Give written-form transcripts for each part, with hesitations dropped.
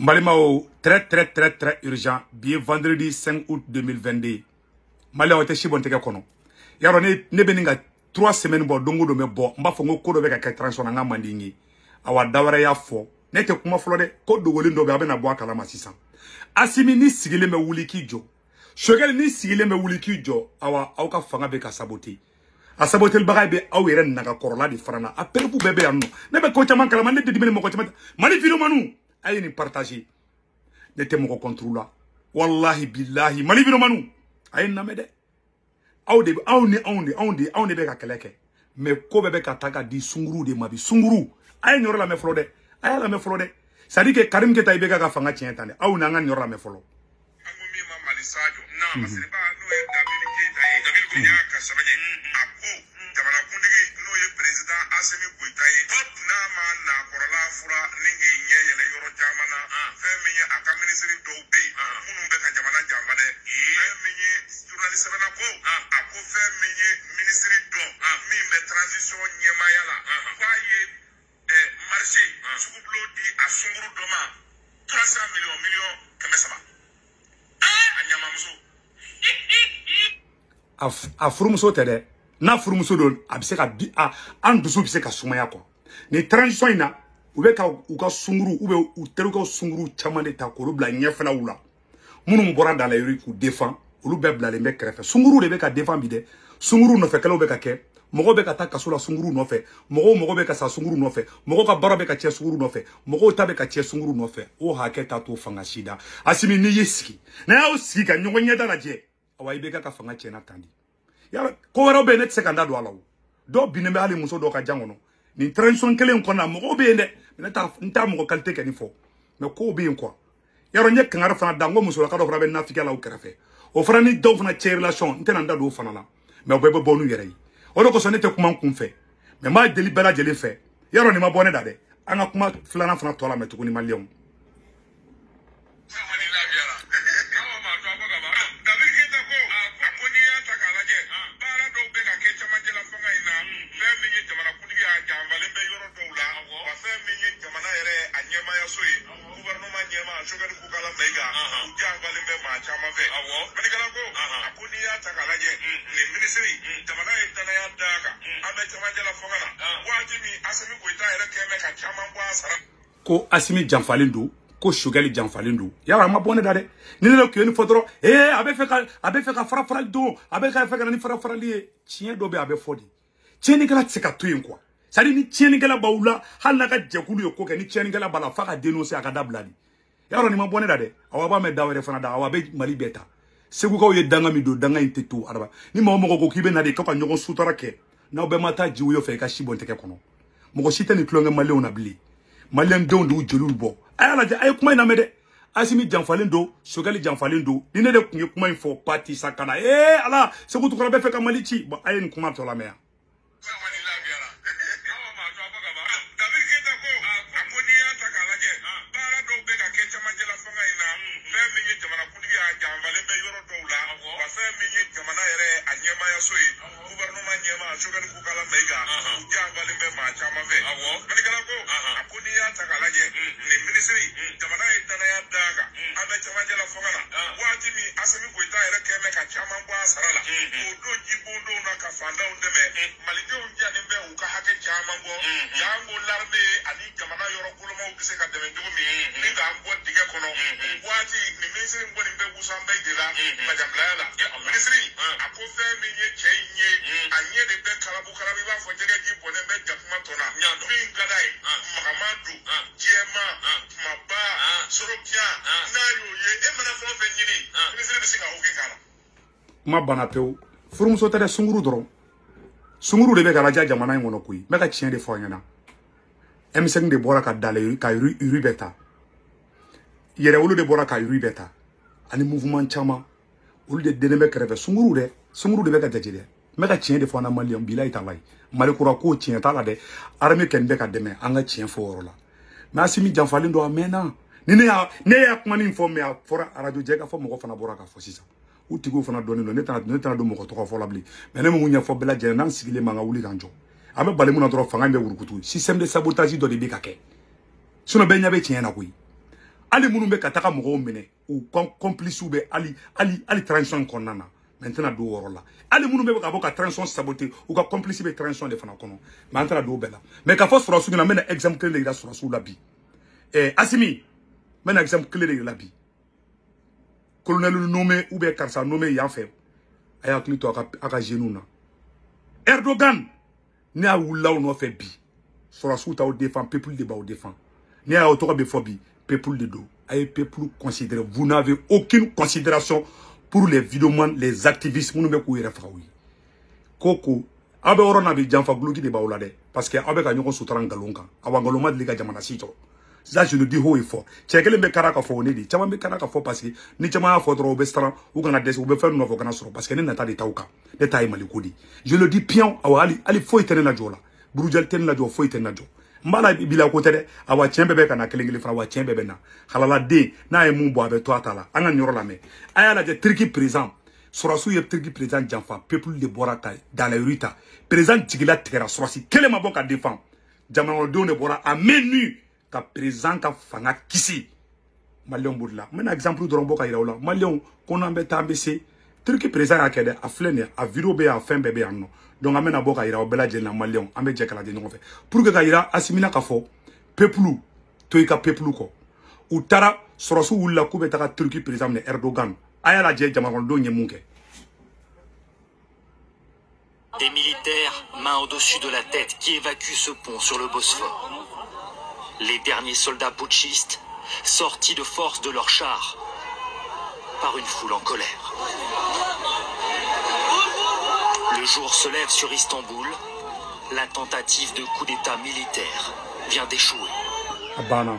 Malimao, très urgent. Bien vendredi 5 août 2022. Malimao, te chibon teke kono. Yaro ne beninga 3 semaines bo dongo do me bo. Mba fongo kodo beka ka transition nga mandingi. Awa dawara ya fo. Ne te kuma flo de ko dogolin do be abena bo akala masisa. Asimi ni sigile me wuli ki jo. Shogel ni sigile me wuli ki jo. Awa auka fanga be ka saboter. A saboter le bagay be aw yere naga korola di farana. A perfu bebe anno. Ne be ko chaman kala man ne de dimene mo ko chaman. Mani video manu. Aye ni partager. Ne te mo contrôle. Wallahi billahi mani video manu. Aye na mede. Aw ne be ka keleke. Me ko bebe ka taga di sunguru de mabi. Sunguru. Aye nyoro la me flode. Aye la me flode. Ça dit que Karim Keta ibeka ka fanga tientane. Aw na nga nyoro la me flode. Non, c'est pas nous David Keita et David Kounia Kassabaye. Apo, Tabana Kundigi, nous le président Assimi Goïta et Nama na Korola Fura Ningi Nye le Yoro Jamana, Femini a Ministry Dobe, Munubeka Jamana Jamade, Femini journaliste Benapo, Apo Femini Ministry Do, Mime Transition Nyemayala, Faye marché, Soublo di à Sunguru Doma, 300 millions Kamesaba. A furumuso tede na furumuso don abise ka di an dusu bise ka sumaya ko ni transition ina ube ka u ka sunguru ube u teru ka sunguru chama de ta ko bla nyefela wula munum bora dans la rue ku défend ulu be bla le me krefe sunguru de be ka défend bi de sunguru no fe kala be ka ke mogo be ka ta kasula sunguru no fe mogo be ka sa sunguru no fe mogo ka bara be ka che sunguru no fe mogo ta be ka che sunguru no fe o haketa to fanga shida asimi ni yeski na ya uski ka nyonya da je awa ibeka ka fanga che na tandi ya ko waro be net sekanda do alaw do binembe ali muso do ka jangono ni transition kelen ko na mogo be nde nta mogo kalte ke ni fo me ko be quoi yaro nye kangara fana dango muso ka do fana be nafika la o krefe o fana ni do fana che relation ntena nda do fana la me be bonu yere yi o do ko sonete kuma kun fe me ma deliberate jeli fe yaro ni ma bone da de anga kuma flana fana tola me tukuni malion ko Assimi janfalindu ko Sugali janfalindu yara ma bonne dade ni le ko ni fodoro abe fe ka fara do abe ka fe ka ni fara lié chien do be abe fodi chien kala tsika tuyin quoi ça dit ni chien kala baula hal na ka jekulu yo ko ke ni chien kala bala fa ka dénoncer aka dabladi yaro ni ma bonne dade awa ba me dawere fana da awa be mali beta segu ko ye danga mi do danga intetu araba ni mo ko kibe na de ka nyogo sutara ke na be mata jiwo yo fe ka shibonte ke kono mo ko sita ni klonga male on abli Malien don do jolul bo ayala ja ay kuma ina mede Assimi janfalindo Sugali janfalindo ni ne de kunye kuma info parti sakana ala se ko to ko be fe ka malichi bo ayen kuma to la meya ma banapeu furumuso tere sunguru doron sunguru de be ka raja jamana ngono kuyi me ka chien de fo nyana M5 de bora ka dale ka uri beta yere wolu de bora ka uri beta ani mouvement chama wolu de denebe kreve sunguru de be ka jajide me ka chien de fo na mali on bilay talay mali kura ko chien tala de arme ken be ka deme anga chien fo worola na Assimi janfalindo amena ni ne ya kuma ni info me a fora radio jega fo mo fana bora ka fo sisa utigo fana doni no ne tana do mo ko to fo labli mais ne mo nya fo bela jere nan sigile manga wuli kanjo abe bale mu na dro fanga be wurukutu système de sabotage do de bikake suno be nya be tiena kuyi ali munu be kataka mogo mene ou complice ou be ali transition konana maintenant do worola ali munu be ka boka transition saboter ou ka complice be transition de fana kono maintenant do bela mais ka fo surasu na mena exemple clé de la surasu la bi Assimi mena exemple clé de la bi colonel nommé ou be karsa nommé yan fait aya klito aka genouna Erdogan ni a wulaw no fait bi surasu ta au défend peuple de ba au défend ni a autour be phobie peuple de dos ay peuple considéré vous n'avez aucune considération pour les vidéomans les activistes nous me ko yere fawi koko abe orona bi janfa gluki de ba de parce que abe ka nyoko sutran galonka awangaloma de liga jamana sito ça je le dis haut et fort tchekele be karaka fo ne di chama be karaka fo parce que ni chama fo dro be stran ou kana des ou be faire no fo kana soro parce que ni nata de tauka de tay malikodi je le dis pion awali ali fo itene na jola burujal ten na jo fo itene na jo mbala bila ko tere awa chembebe kana kelengele fra wa chembebe na halala de na e mumbo abe to atala anga nyoro la me aya la de triki présent surasu ye triki présent janfa peuple de boraka dans la ruta présent tigila tera surasi kele maboka défend jamano de ne bora a menu ka présent ka fanga kisi malion burla mena exemple do romboka iraola malion kono ambe tambese triki présent akede a flene a vidéo be a fin bebe anno donc amena boka ira obela je na malion ambe je kala de nyonfe pour que ka ira asimina ka fo peuple to ka peuple ko utara sorosu wulla ko be taka Turquie président ne Erdogan aya la je jamano do nyemunke. Des militaires main au-dessus de la tête qui évacuent ce pont sur le Bosphore. Les derniers soldats putschistes sortis de force de leur char par une foule en colère. Le jour se lève sur Istanbul. La tentative de coup d'état militaire vient d'échouer. Abana.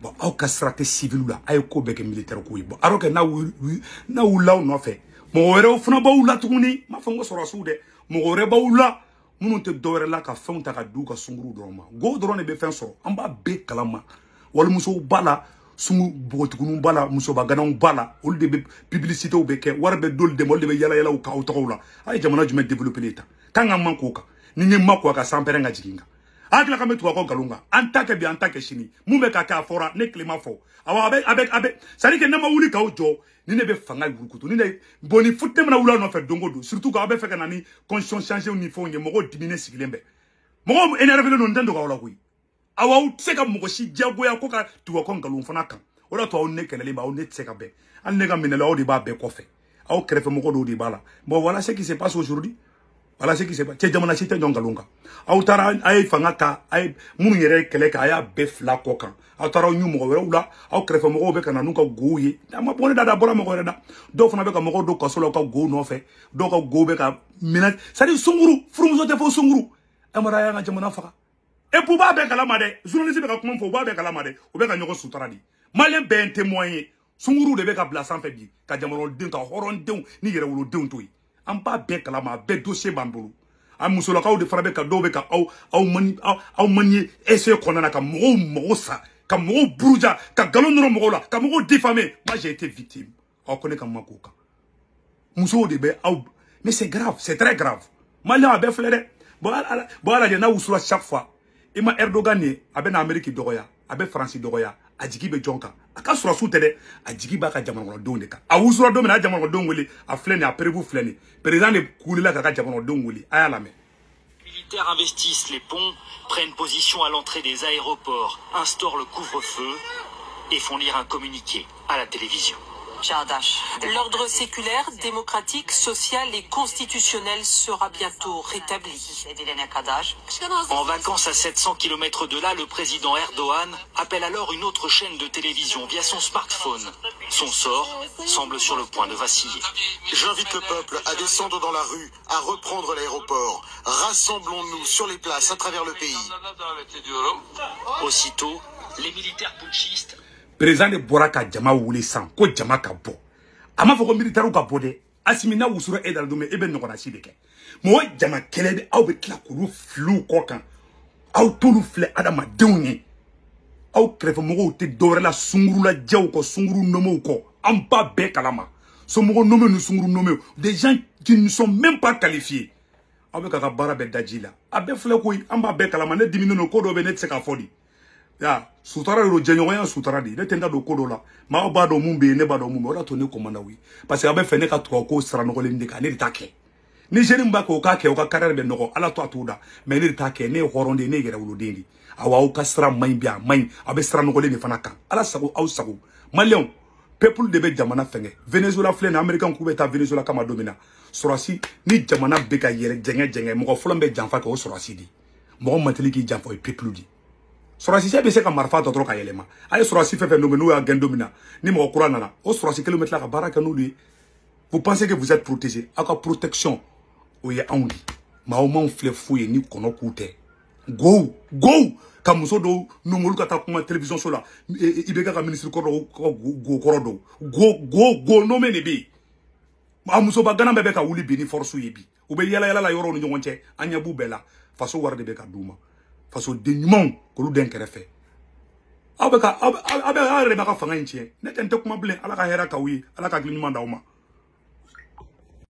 Bon, au cas stratégie civil là, ay ko beke militaire ko bon, alors que na law no fait. Mo wéré funa ba wula tuguni, ma fango soro sude. Mo wéré ba wula, munu te dowere la ka fon ta ka du ka sunguru doroma. Go drone be fen so, amba be kalama. Wal muso bala sungu botugunu bala muso ba ganan bala ol de publicité ou be ke warbe dol de mol de yala yala u ka o tawla ay jamana jume développer l'état kanga manko ka ni ngi makko ka sampere nga jikinga akla kametu ko galunga antake bi antake shini mumbe ka ka fora ne klima fo awa avec sari ke nama wuli ka o jo ni ne be fanga burukutu ni ne boni futte mana wula no fe dongo do surtout ka be fe kana ni conscience changer au niveau nge mogo diminuer sigilembe mogo énervé no ndendo ka wala kuyi awa utseka mogoshi jago ya ko ka tuwa ko ngalun fana kan ola to on nekele ba on netseka be an nega minela o di ba be ko fe aw krefe mogo do di bala bon voilà ce qui se passe aujourd'hui voilà ce qui se passe jamana chite ngalunga aw tara ay fangata ay munu yere kele ka ya be fla ko kan aw tara nyu mogo wera ula aw krefe mogo be kana nuka goye ma bone dada bora mogo reda do fana be ka mogo do ko solo ka go no fe do ka go be ka mina sadi sunguru frumuzo te fo sunguru amara ya jamana faka et pour ba be kalama de journaliste be ka kuma fo ba be kalama de o be ka nyoko sutara di malien be en témoigner sunguru de be ka bla sans fait bi ka jamano den ka horon den ni yere wolo den toyi am ba be kalama be dossier bambulu am musola ka o de fara be ka do be ka aw mani essayer konana ka mo sa ka mo bruja ka galon no mo la ka mo diffamer moi j'ai été victime on connaît comme makoka muso de be aw mais c'est grave c'est très grave malien a be flere bon ala de na usura chaque fois ima Erdogan ne abe na Amerique dogoya abe France dogoya ajigi be jonka aka sura sutede ajigi ba ka jamana do ne ka a usura do me na jamana do ngoli a flene a prévu flene président de kulila ka jamana do ngoli aya la me. Les militaires investissent les ponts, prennent position à l'entrée des aéroports, instaurent le couvre-feu et font lire un communiqué à la télévision. L'ordre séculaire, démocratique, social et constitutionnel sera bientôt rétabli. En vacances à 700 km de là, le président Erdogan appelle alors une autre chaîne de télévision via son smartphone. Son sort semble sur le point de vaciller. J'invite le peuple à descendre dans la rue, à reprendre l'aéroport. Rassemblons-nous sur les places à travers le pays. Aussitôt, les militaires putschistes président de Boraka jama wuli san ko jama ka bo ama foko militaire ka bo de asimina wusura e dal do me ebe no kona sibeke mo jama kelebe aw be tla ko lu flu ko kan aw tolu fle adama dewni aw krefo mo te dore la sunguru la jaw ko sunguru nomo ko amba be kalama so mo nomo no sunguru nomo des gens qui ne sont même pas qualifiés aw be ka bara be dajila abe fle ko amba be kalama ne dimino no ko do be ne tseka fodi ya sutara ro jenyoya sutara di ne tenda do kodo la ma ba do mumbe ne ba do mumbe ora to ne komanda wi parce que abe fene ka to ko sra no ko le ndika ne take ni jeni mba ko ka ke o ka karere be no ala to atuda mais ne take ne horonde ne gere wuludindi awa o ka sra main bia main abe sra no ko le ni fana kan ala sago au sago malion peuple de be jamana fenge Venezuela fle na American ku be ta Venezuela kama domina sorasi ni jamana be ka yere jenge mo ko folo be janfa ko sorasi di mo manteli ki janfa e peuple di sorasi se be se ka marfa to ka yelema ay sorasi fefe no ya gendomina ni mo kura nana o sorasi kilomètre la ka baraka no lui vous pensez que vous êtes protégé aka protection o ye ondi ma o man fle fouye ni kono kute go kamuso do no molu kata kuma télévision so la ibeka ka ministre ko go korodo go no me ne bi amuso ba gana bebe ka wuli bi ni force yebi o be yala la yoro no ngonche anya bu bela faso warde be ka duma faso de nyumon ko lu den kerefe abe arre ba ka fanga nche ne tente kuma blen ala ka hera ka wi ala ka glinyuma dauma